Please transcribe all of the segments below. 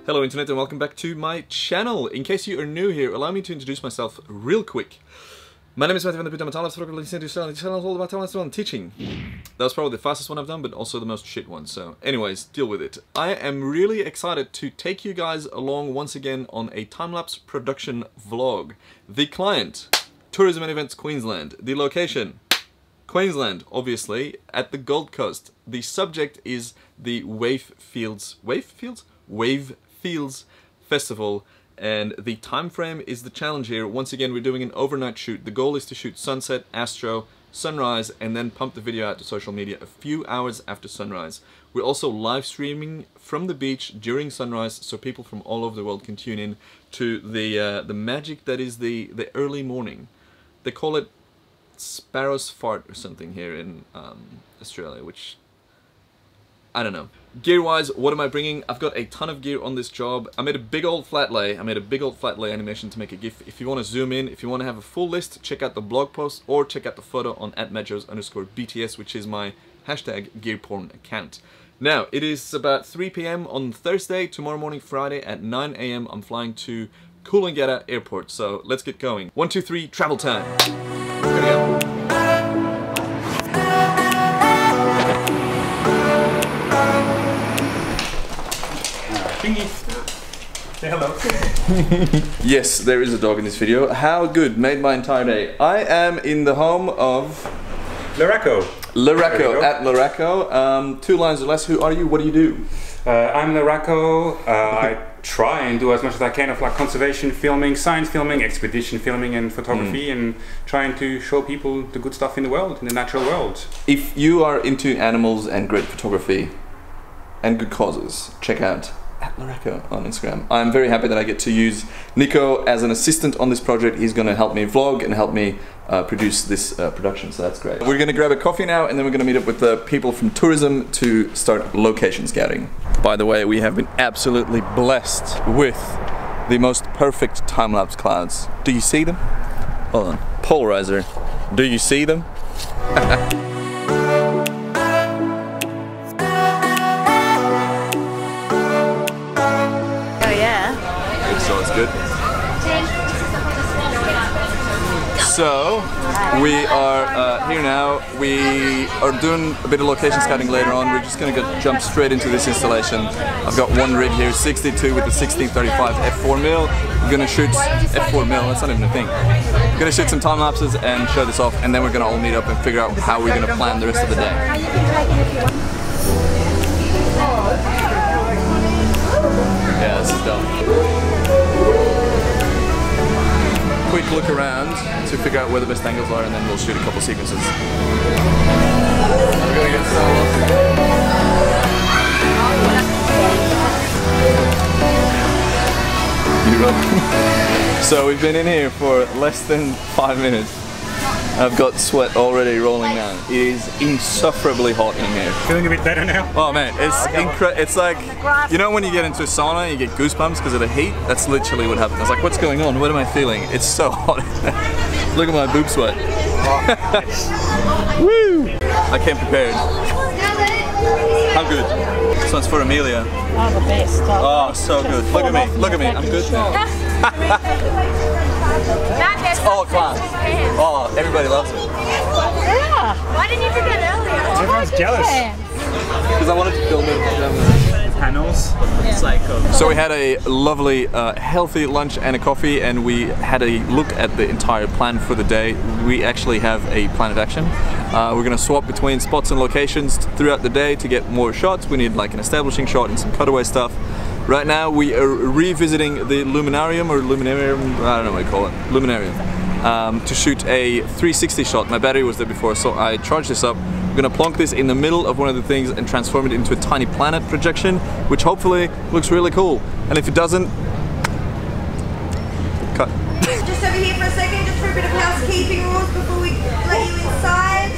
Hello Internet and welcome back to my channel. In case you are new here, allow me to introduce myself real quick. My name is Vandeputte, I'm a timelapseproduction, listening to Australian channel all about timelapse and teaching. That was probably the fastest one I've done, but also the most shit one, so anyways, deal with it. I am really excited to take you guys along once again on a time-lapse production vlog. The client, Tourism and Events Queensland. The location, Queensland, obviously, at the Gold Coast. The subject is the Wave Fields Festival, and the time frame is the challenge here. Once again, we're doing an overnight shoot. The goal is to shoot sunset, astro, sunrise, and then pump the video out to social media a few hours after sunrise. We're also live streaming from the beach during sunrise, so people from all over the world can tune in to the magic that is the early morning. They call it sparrow's fart or something here in Australia, which I don't know. Gear-wise, what am I bringing? I've got a ton of gear on this job. I made a big old flat lay. Animation to make a GIF. If you want to zoom in, if you want to have a full list, check out the blog post or check out the photo on @matjoez_BTS, which is my hashtag gearporn account. Now, it is about 3 PM on Thursday. Tomorrow morning, Friday at 9 AM, I'm flying to Coolangatta Airport. So let's get going. 1, 2, 3, travel time. Here we go. Say hello. Yes, there is a dog in this video. How good, made my entire day. I am in the home of Laraco. At Laraco. 2 lines or less. Who are you? What do you do? I'm Laraco. I try and do as much as I can of like conservation filming, science filming, expedition filming and photography, and trying to show people the good stuff in the world, in the natural world. If you are into animals and great photography and good causes, check out @Laraco on Instagram. I'm very happy that I get to use Nico as an assistant on this project. He's going to help me vlog and help me produce this production, so that's great. We're going to grab a coffee now and then we're going to meet up with the people from tourism to start location scouting. By the way, we have been absolutely blessed with the most perfect time-lapse clouds. Do you see them? Hold on. Polarizer. Do you see them? Good. So we are here now. We are doing a bit of location scouting later on. We're just gonna jump straight into this installation. I've got one rig here, 62 with the 1635 f4mm. We're gonna shoot f4mm. That's not even a thing. We're gonna shoot some time lapses and show this off, and then we're gonna all meet up and figure out how we're gonna plan the rest of the day. Yeah, this is dumb. Quick look around to figure out where the best angles are, and then we'll shoot a couple sequences. We're gonna get So we've been in here for less than 5 minutes. I've got sweat already rolling down. It is insufferably hot in here. Feeling a bit better now? Oh man, it's like, you know when you get into a sauna and you get goosebumps because of the heat? That's literally what happened. I was like, what's going on? What am I feeling? It's so hot. Look at my boob sweat. Woo! I came prepared. How good? This one's for Amelia. Oh, the best. Oh, so good. Look at me. Look at me. I'm good now. Oh, class. Oh, everybody loves it. Yeah. Why didn't you do that earlier? Everyone's jealous. Because I wanted to film it. Panels. It's like so we had a lovely, healthy lunch and a coffee, and we had a look at the entire plan for the day. We actually have a plan of action. We're going to swap between spots and locations throughout the day to get more shots. We need like an establishing shot and some cutaway stuff. Right now we are revisiting the Luminarium, I don't know what you call it, Luminarium, to shoot a 360 shot. My battery was there before, so I charged this up. We're gonna plonk this in the middle of one of the things and transform it into a tiny planet projection, which hopefully looks really cool. And if it doesn't, cut. Just over here for a second, just for a bit of housekeeping rules before we let you inside.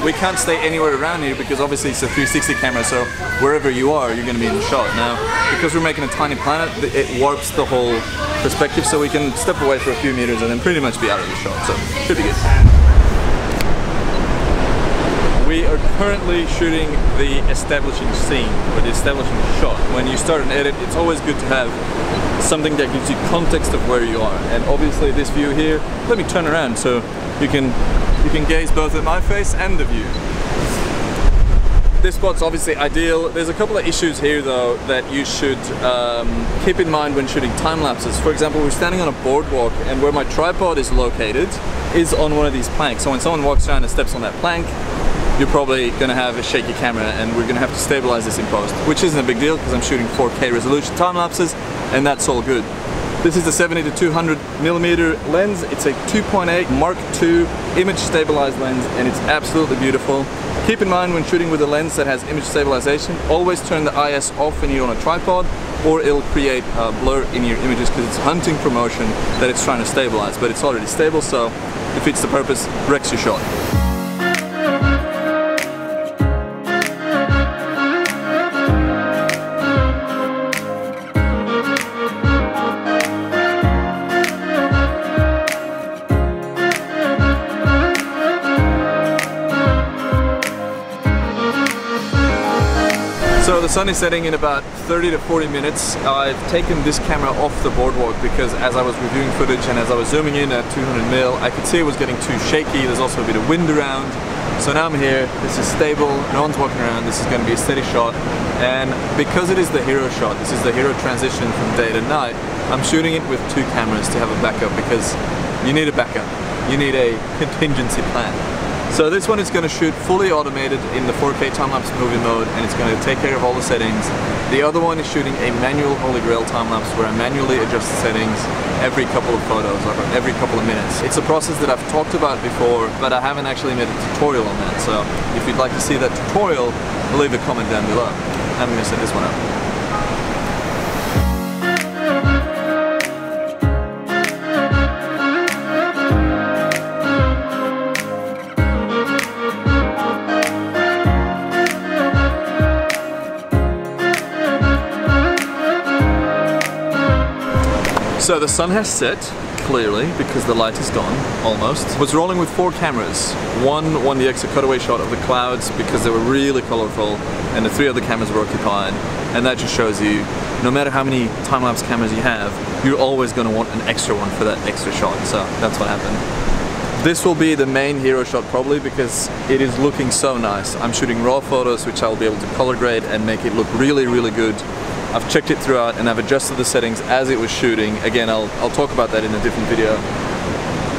We can't stay anywhere around here because obviously it's a 360 camera, so wherever you are, you're going to be in the shot. Now, because we're making a tiny planet, it warps the whole perspective, so we can step away for a few meters and then pretty much be out of the shot, so should be good. We are are currently shooting the establishing scene, or the establishing shot. When you start an edit, it's always good to have something that gives you context of where you are. And obviously this view here, let me turn around so you can gaze both at my face and the view. This spot's obviously ideal. There's a couple of issues here though that you should keep in mind when shooting time lapses. For example, we're standing on a boardwalk and where my tripod is located is on one of these planks. So when someone walks around and steps on that plank, you're probably going to have a shaky camera, and we're going to have to stabilize this in post, which isn't a big deal because I'm shooting 4K resolution time lapses and that's all good. This is the 70 to 200mm lens. It's a 2.8 Mark II image stabilized lens and it's absolutely beautiful. Keep in mind when shooting with a lens that has image stabilization, always turn the IS off when you're on a tripod or it'll create a blur in your images because it's hunting for motion that it's trying to stabilize, but it's already stable, so it defeats the purpose, wrecks your shot. So the sun is setting in about 30 to 40 minutes. I've taken this camera off the boardwalk because as I was reviewing footage and as I was zooming in at 200mm, I could see it was getting too shaky. There's also a bit of wind around. So now I'm here, this is stable, no one's walking around, this is going to be a steady shot. And because it is the hero shot, this is the hero transition from day to night, I'm shooting it with two cameras to have a backup because you need a backup. You need a contingency plan. So this one is going to shoot fully automated in the 4K time-lapse movie mode and it's going to take care of all the settings. The other one is shooting a manual Holy Grail time-lapse where I manually adjust the settings every couple of photos or every couple of minutes. It's a process that I've talked about before, but I haven't actually made a tutorial on that. So if you'd like to see that tutorial, leave a comment down below. I'm going to set this one up. So the sun has set, clearly, because the light is gone, almost. I was rolling with 4 cameras. One 1DX, a cutaway shot of the clouds because they were really colorful, and the 3 other cameras were occupied. And that just shows you, no matter how many time-lapse cameras you have, you're always going to want an extra one for that extra shot. So that's what happened. This will be the main hero shot probably because it is looking so nice. I'm shooting raw photos which I'll be able to color grade and make it look really, really good. I've checked it throughout and I've adjusted the settings as it was shooting. Again, I'll talk about that in a different video.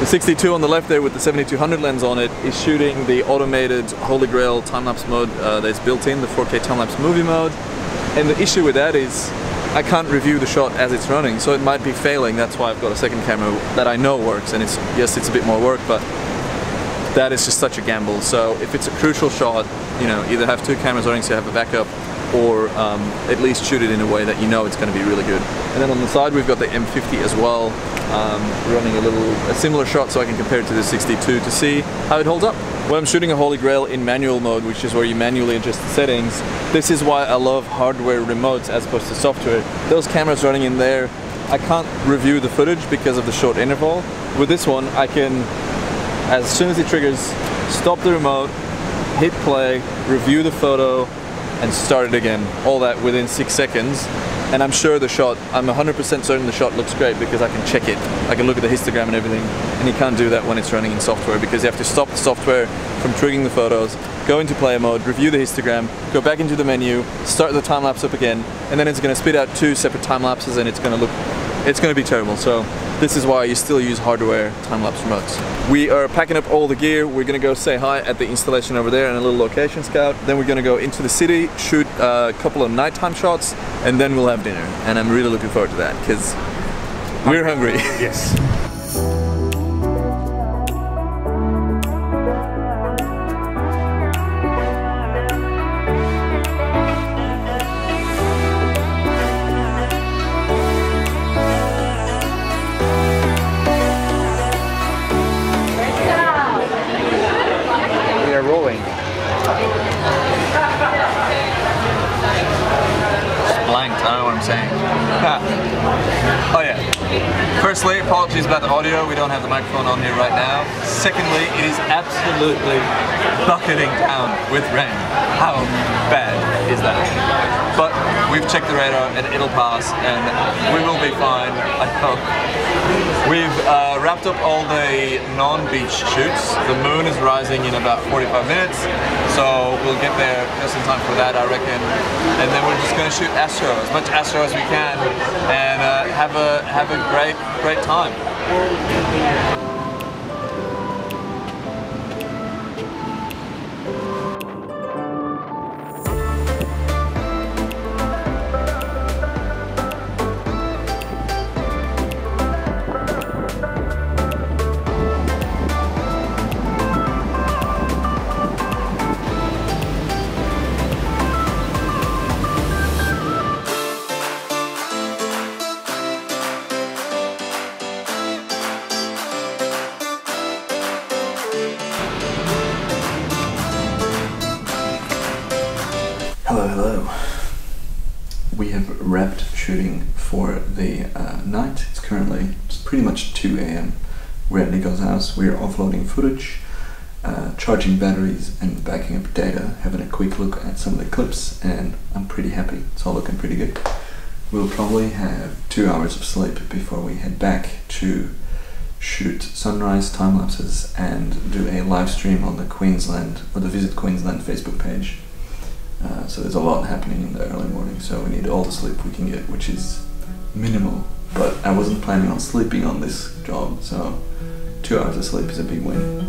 The 62 on the left there with the 7200 lens on it is shooting the automated Holy Grail time-lapse mode that's built in, the 4K time-lapse movie mode. And the issue with that is I can't review the shot as it's running, so it might be failing. That's why I've got a second camera that I know works, and yes, it's a bit more work, but that is just such a gamble. So if it's a crucial shot, you know, either have 2 cameras running so you have a backup, or at least shoot it in a way that you know it's going to be really good. And then on the side we've got the M50 as well, running a similar shot so I can compare it to the 62 to see how it holds up. When I'm shooting a Holy Grail in manual mode, which is where you manually adjust the settings, this is why I love hardware remotes as opposed to software. Those cameras running in there, I can't review the footage because of the short interval. With this one I can, as soon as it triggers, stop the remote, hit play, review the photo, and start it again, all that within 6 seconds. And I'm sure the shot, I'm 100% certain the shot looks great because I can check it. I can look at the histogram and everything, and you can't do that when it's running in software because you have to stop the software from triggering the photos, go into player mode, review the histogram, go back into the menu, start the time lapse up again, and then it's going to spit out 2 separate time lapses and it's going to be terrible. So this is why you still use hardware time-lapse remotes. We are packing up all the gear. We're going to go say hi at the installation over there and a little location scout. Then we're going to go into the city, shoot a couple of nighttime shots, and then we'll have dinner. And I'm really looking forward to that because we're hungry. Yes. Rolling. Blanked, I don't know what I'm saying. Oh yeah. Firstly, apologies about the audio, we don't have the microphone on here right now. Secondly, it is absolutely bucketing down with rain. How bad is that? But we've checked the radar and it'll pass and we will be fine, I hope. We've wrapped up all the non-beach shoots. The moon is rising in about 45 minutes, so we'll get there just in time for that, I reckon. And then we're just going to shoot astro, as much astro as we can, and have a great time. Hello. We have wrapped shooting for the night. It's currently pretty much 2 AM. We're at Nico's house. We're offloading footage, charging batteries and backing up data, having a quick look at some of the clips, and I'm pretty happy. It's all looking pretty good. We'll probably have 2 hours of sleep before we head back to shoot sunrise time lapses and do a live stream on the Queensland or the Visit Queensland Facebook page. So there's a lot happening in the early morning, so we need all the sleep we can get, which is minimal, but I wasn't planning on sleeping on this job, so 2 hours of sleep is a big win.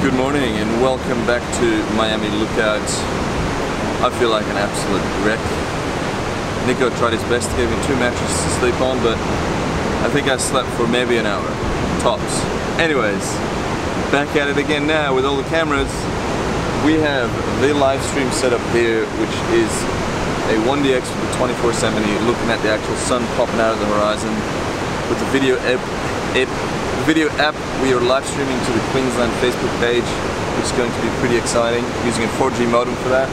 Good morning and welcome back to Miami Lookout. I feel like an absolute wreck. Nico tried his best to give me 2 mattresses to sleep on, but I think I slept for maybe an hour, tops. Anyways, back at it again now with all the cameras. We have the live stream set up here, which is a 1DX with a 2470 looking at the actual sun popping out of the horizon. With the video app, we are live streaming to the Queensland Facebook page, which is going to be pretty exciting, using a 4G modem for that.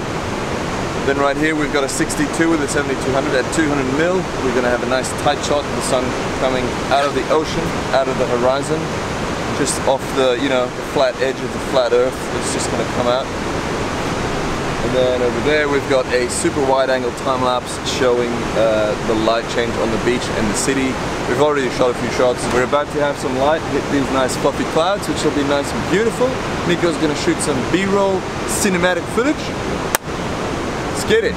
Then right here we've got a 62 with a 7200 at 200mm. We're going to have a nice tight shot of the sun coming out of the ocean, out of the horizon, just off the, you know, the flat edge of the flat earth. It's just going to come out. And then over there we've got a super wide angle time lapse showing the light change on the beach and the city. We've already shot a few shots. We're about to have some light hit these nice fluffy clouds, which will be nice and beautiful. Nico's going to shoot some B-roll cinematic footage. Let's get it.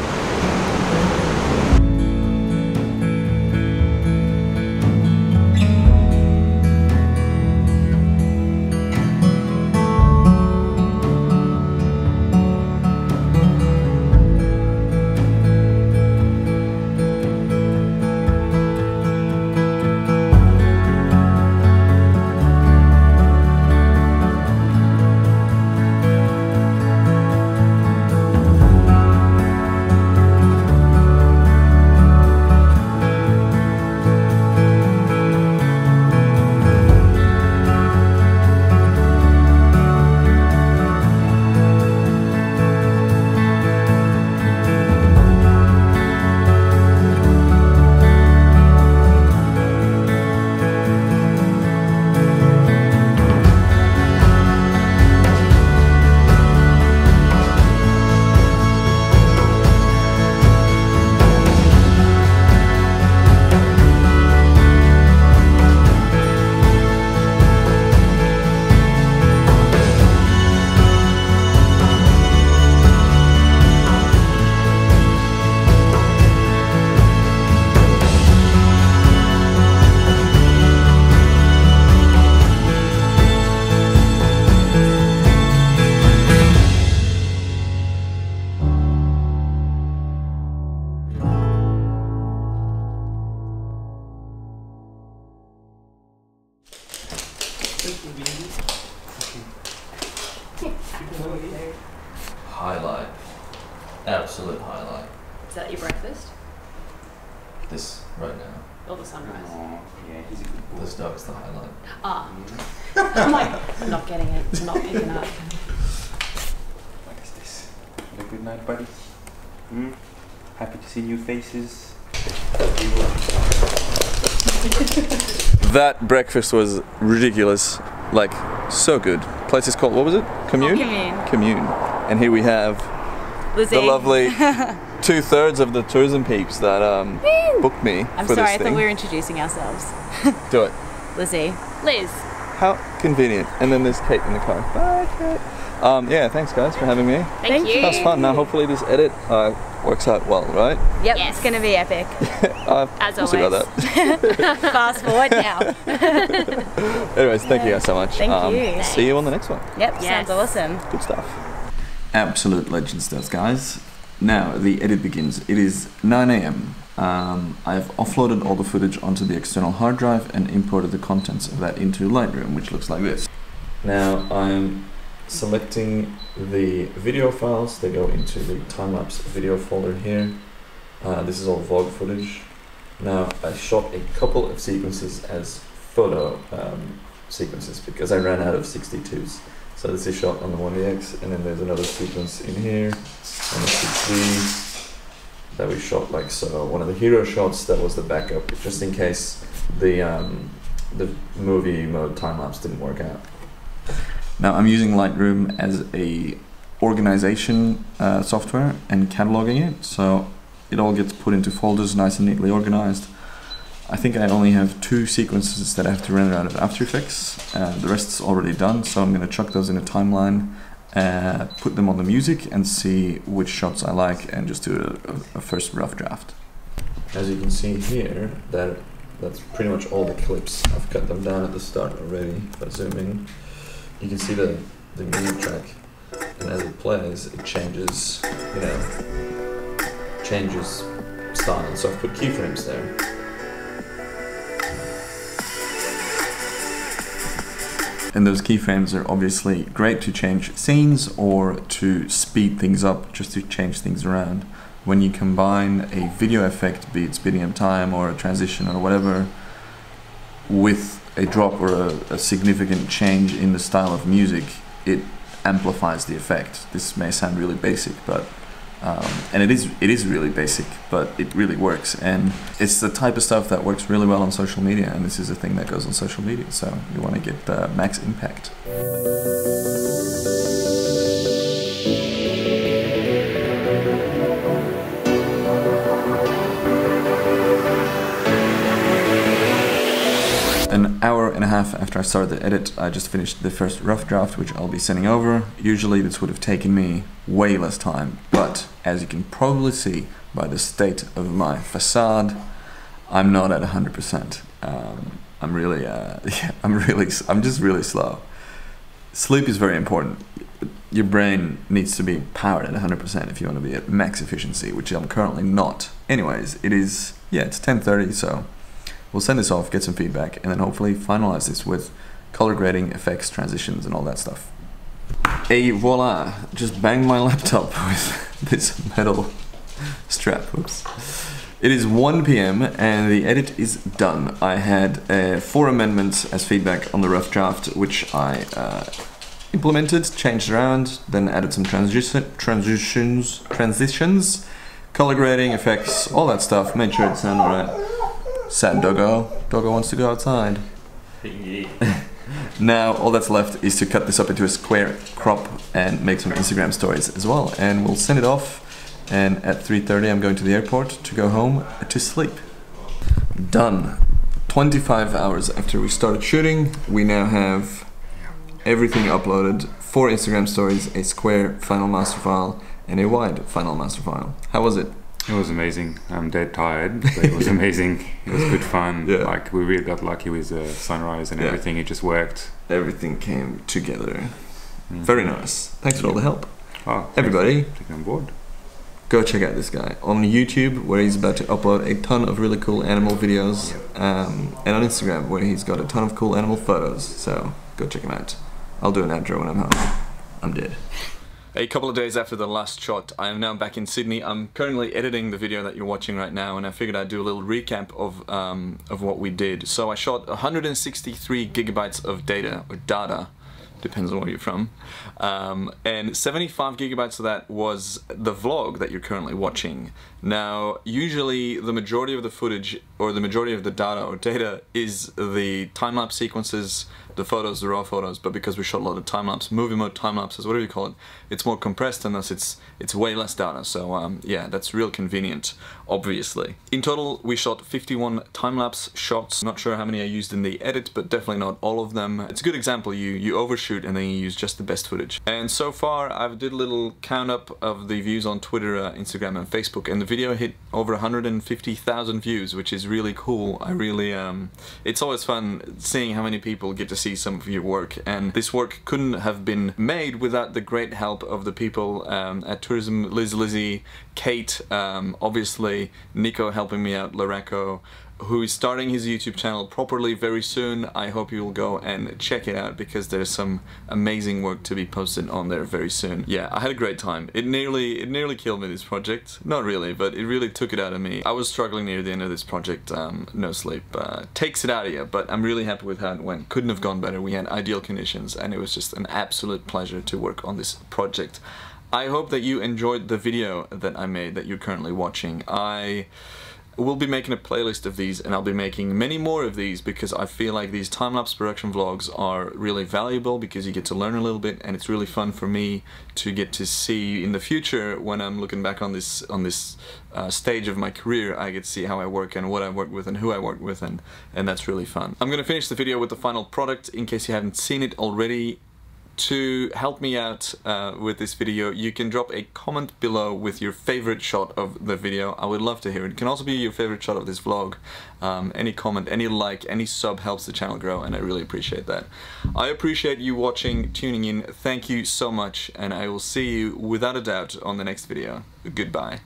Is that your breakfast? This right now. Or the sunrise? Oh, yeah, he's a good boy. This dog's the highlight. Ah. I'm like, I'm not getting it. I'm not picking up. What is this? Have a good night, buddy. Happy to see new faces. That breakfast was ridiculous. Like, so good. Place is called, what was it? Commune? Commune. Commune. And here we have Lizzie. the lovely 2/3 of the tourism peeps that booked me I'm for sorry, this I thing. thought we were introducing ourselves. Do it. Lizzie. Liz. How convenient. And then there's Kate in the car. Bye, Kate. Yeah, thanks guys for having me. Thank you. That was fun. Now hopefully this edit works out well, right? Yep, Yes. it's going to be epic. As we'll see about always. that. Fast forward now. Anyways, thank you guys so much. Thank you. See you on the next one. Yep, Yes. sounds awesome. Good stuff. Absolute legend stuff, guys. Now the edit begins. It is 9 AM. I've offloaded all the footage onto the external hard drive and imported the contents of that into Lightroom, which looks like this. Now I'm selecting the video files. They go into the timelapse video folder here. This is all vlog footage. Now I shot a couple of sequences as photo sequences because I ran out of 62s. So this is shot on the 1DX, and then there's another sequence in here on the 6D that we shot like so. One of the hero shots that was the backup, just in case the movie mode time-lapse didn't work out. Now I'm using Lightroom as a organization software and cataloging it, so it all gets put into folders nice and neatly organized. I think I only have 2 sequences that I have to render out of After Effects. The rest's already done, so I'm going to chuck those in a timeline, put them on the music and see which shots I like and just do a first rough draft. As you can see here, that's pretty much all the clips. I've cut them down at the start already. If I zoom in, you can see the music track, and as it plays, it changes, you know, changes style. So I've put keyframes there. And those keyframes are obviously great to change scenes or to speed things up, just to change things around. When you combine a video effect, be it speeding up time or a transition or whatever, with a drop or a significant change in the style of music, it amplifies the effect. This may sound really basic, but and it is really basic, but it really works, and it's the type of stuff that works really well on social media, and this is a thing that goes on social media, so you want to get the max impact. An hour and a half after I started the edit, I just finished the first rough draft, which I'll be sending over. Usually this would have taken me way less time, but as you can probably see by the state of my facade, I'm not at 100%. I'm just really slow. Sleep is very important. Your brain needs to be powered at 100% if you want to be at max efficiency, which I'm currently not. Anyways, it's 10:30, so we'll send this off, get some feedback, and then hopefully finalize this with color grading, effects, transitions, and all that stuff. Et voila! Just banged my laptop with this metal strap. Oops. It is 1 PM and the edit is done. I had 4 amendments as feedback on the rough draft, which I implemented, changed around, then added some transitions, color grading, effects, all that stuff, made sure it sounded alright. Sad doggo. Doggo wants to go outside. Now all that's left is to cut this up into a square crop and make some Instagram stories as well, and we'll send it off, and at 3:30 I'm going to the airport to go home to sleep. Done. 25 hours after we started shooting, we now have everything uploaded, 4 Instagram stories, a square final master file and a wide final master file. How was it? It was amazing. I'm dead tired, but it was amazing. It was good fun. Yeah. Like, we really got lucky with the sunrise and everything. It just worked. Everything came together. Very nice. Thanks for all the help. Oh, Everybody, taking on board. go check out this guy on YouTube, where he's about to upload a ton of really cool animal videos, and on Instagram, where he's got a ton of cool animal photos. So go check him out. I'll do an outro when I'm home. I'm dead. A couple of days after the last shot, I am now back in Sydney. I'm currently editing the video that you're watching right now, and I figured I'd do a little recap of what we did. So I shot 163 gigabytes of data, or data, depends on where you're from, and 75 gigabytes of that was the vlog that you're currently watching. Now, usually the majority of the footage, or the majority of the data or data, is the time-lapse sequences, the photos, the raw photos, but because we shot a lot of time-lapse, movie mode time-lapses, whatever you call it, it's more compressed, and thus it's way less data, so yeah, that's real convenient, obviously. In total, we shot 51 time-lapse shots. Not sure how many I used in the edit, but definitely not all of them. It's a good example, you overshoot and then you use just the best footage. And so far, I've did a little count up of the views on Twitter, Instagram and Facebook, and the video hit over 150,000 views, which is really cool. I really, it's always fun seeing how many people get to see some of your work, and this work couldn't have been made without the great help of the people at Tourism, Lizzie, Kate, obviously Nico helping me out, Laraco, who is starting his YouTube channel properly very soon. I hope you will go and check it out because there's some amazing work to be posted on there very soon. Yeah, I had a great time. It nearly killed me, this project. Not really, but it really took it out of me. I was struggling near the end of this project. No sleep takes it out of you, but I'm really happy with how it went. Couldn't have gone better. We had ideal conditions and it was just an absolute pleasure to work on this project. I hope that you enjoyed the video that I made that you're currently watching. We'll be making a playlist of these, and I'll be making many more of these because I feel like these time-lapse production vlogs are really valuable because you get to learn a little bit, and it's really fun for me to get to see in the future when I'm looking back on this stage of my career. I get to see how I work and what I work with and who I work with, and that's really fun. I'm gonna finish the video with the final product in case you haven't seen it already. To help me out with this video, you can drop a comment below with your favorite shot of the video. I would love to hear it. It can also be your favorite shot of this vlog. Any comment, any like, any sub helps the channel grow, and I really appreciate that. I appreciate you watching, tuning in. Thank you so much, and I will see you without a doubt on the next video. Goodbye.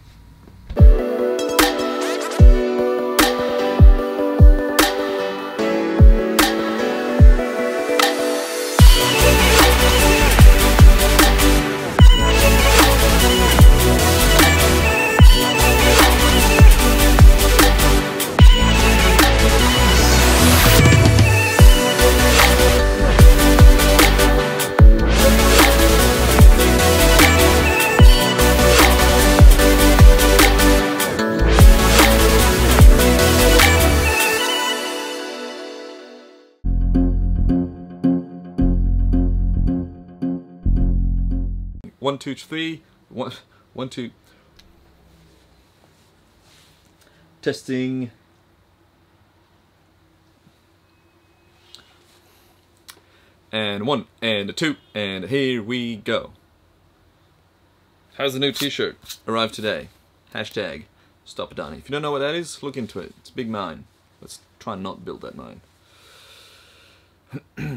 One, two, three. One, two. Testing. And one, and a two, and here we go. How's the new t-shirt? Arrived today. Hashtag Stop It Donnie. If you don't know what that is, look into it. It's a big mine. Let's try and not build that mine.